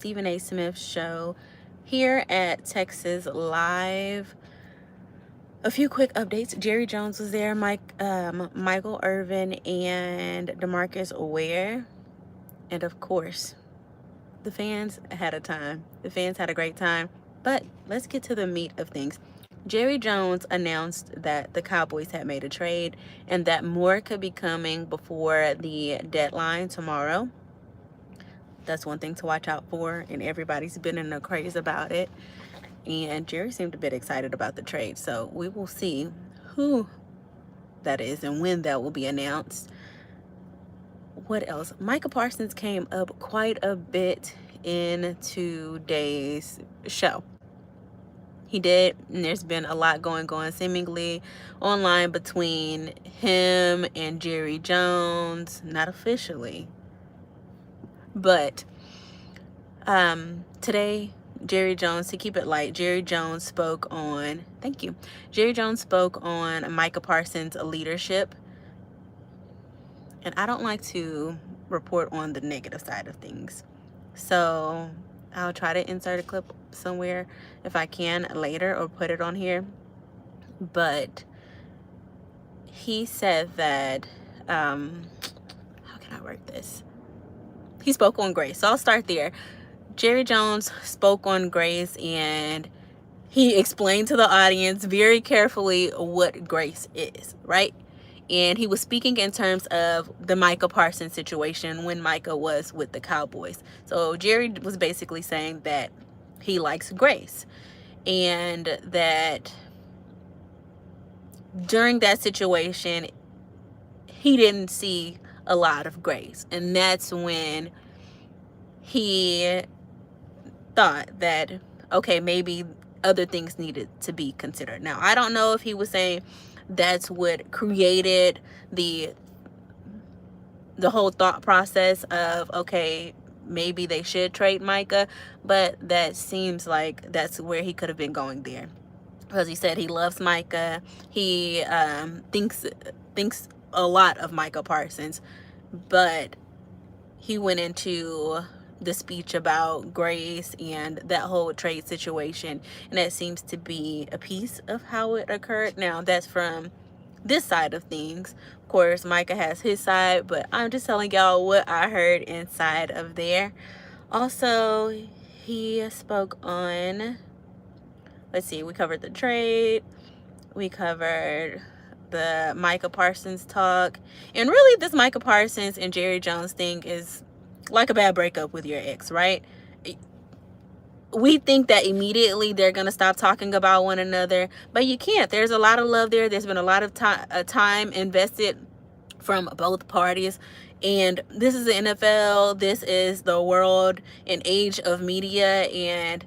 Stephen A. Smith show here at Texas Live. A few quick updates. Jerry Jones was there, Michael Irvin, and DeMarcus Ware. And of course, the fans had a time. The fans had a great time. But let's get to the meat of things. Jerry Jones announced that the Cowboys had made a trade and that more could be coming before the deadline tomorrow. That's one thing to watch out for, and everybody's been in a craze about it. And Jerry seemed a bit excited about the trade, so we will see who that is and when that will be announced. What else? Micah Parsons came up quite a bit in today's show. He did, and there's been a lot going on seemingly online between him and Jerry Jones. Not officially, but today, Jerry Jones, to keep it light, Jerry Jones spoke on, thank you, Jerry Jones spoke on Micah Parsons' leadership. And I don't like to report on the negative side of things. So I'll try to insert a clip somewhere if I can later or put it on here. But he said that, how can I work this? He spoke on grace. So I'll start there. Jerry Jones spoke on grace, and he explained to the audience very carefully what grace is, right? And he was speaking in terms of the Micah Parsons situation when Micah was with the Cowboys. So Jerry was basically saying that he likes grace, and that during that situation, he didn't see a lot of grace. And that's when he thought that, okay, maybe other things needed to be considered. Now, I don't know if he was saying that's what created the whole thought process of, okay, maybe they should trade Micah, but that seems like that's where he could have been going there, because he said he loves Micah. He thinks a lot of Micah Parsons, but he went into the speech about grace and that whole trade situation, and that seems to be a piece of how it occurred. Now, that's from this side of things. Of course, Micah has his side, but I'm just telling y'all what I heard inside of there. Also, he spoke on, let's see, we covered the trade, we covered the Micah Parsons talk, and really this Micah Parsons and Jerry Jones thing is like a bad breakup with your ex, right? We think that immediately they're going to stop talking about one another, but you can't. There's a lot of love there. There's been a lot of time invested from both parties, and this is the NFL. This is the world and age of media, and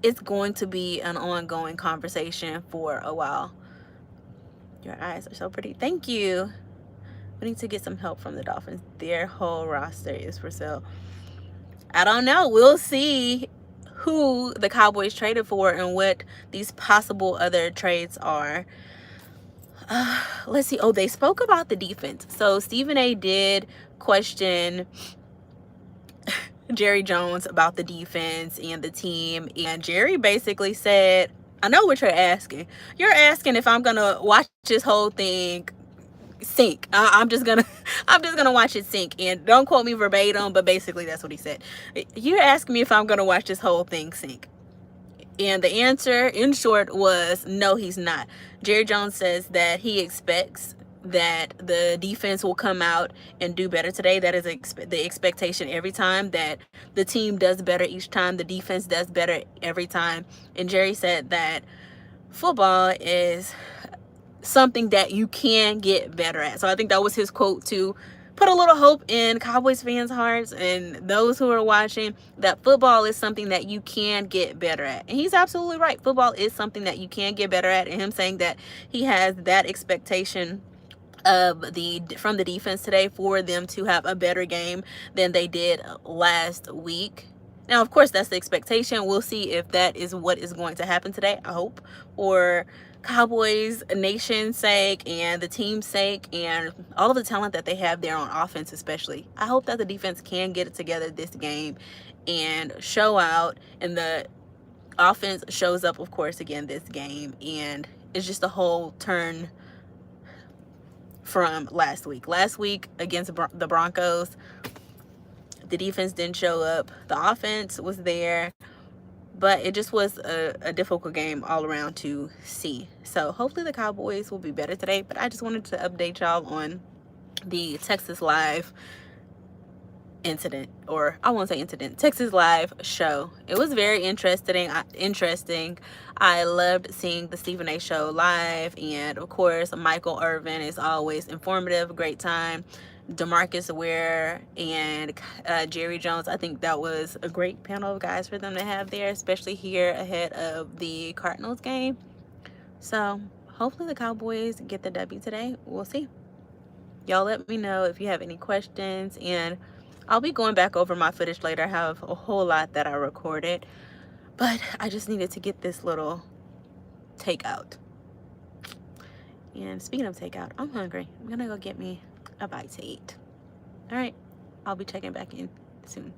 it's going to be an ongoing conversation for a while. Your eyes are so pretty. Thank you. We need to get some help from the Dolphins. Their whole roster is for sale. I don't know. We'll see who the Cowboys traded for and what these possible other trades are. Let's see. Oh, they spoke about the defense. So Stephen A. did question Jerry Jones about the defense and the team. And Jerry basically said, I know what you're asking. You're asking if I'm going to watch this whole thing sink. I'm just gonna watch it sink, and don't quote me verbatim, but basically that's what he said. You're asking me if I'm gonna watch this whole thing sink, and the answer in short was no, he's not. Jerry Jones says that he expects that the defense will come out and do better today. That is the expectation every time, that the team does better each time, the defense does better every time. And Jerry said that football is something that you can get better at. So I think that was his quote, to put a little hope in Cowboys fans' hearts and those who are watching, that football is something that you can get better at. And he's absolutely right. Football is something that you can get better at. And him saying that he has that expectation from the defense today for them to have a better game than they did last week. Now, of course, that's the expectation. We'll see if that is what is going to happen today, I hope, for Cowboys nation's sake and the team's sake and all of the talent that they have there on offense especially. I hope that the defense can get it together this game and show out, and the offense shows up, of course, again this game, and it's just a whole turn from last week. Last week against the Broncos, the defense didn't show up. The offense was there, but it just was a difficult game all around to see. So hopefully the Cowboys will be better today. But I just wanted to update y'all on the Texas Live incident, or I won't say incident, Texas Live show. It was very interesting. I loved seeing the Stephen A show live, and of course Michael Irvin is always informative, great time. DeMarcus Ware and Jerry Jones, I think that was a great panel of guys for them to have there, especially here ahead of the Cardinals game. So hopefully the Cowboys get the W today. We'll see. Y'all let me know if you have any questions, and I'll be going back over my footage later. I have a whole lot that I recorded, but I just needed to get this little takeout. And speaking of takeout, I'm hungry. I'm gonna go get me a bite to eat. All right, I'll be checking back in soon.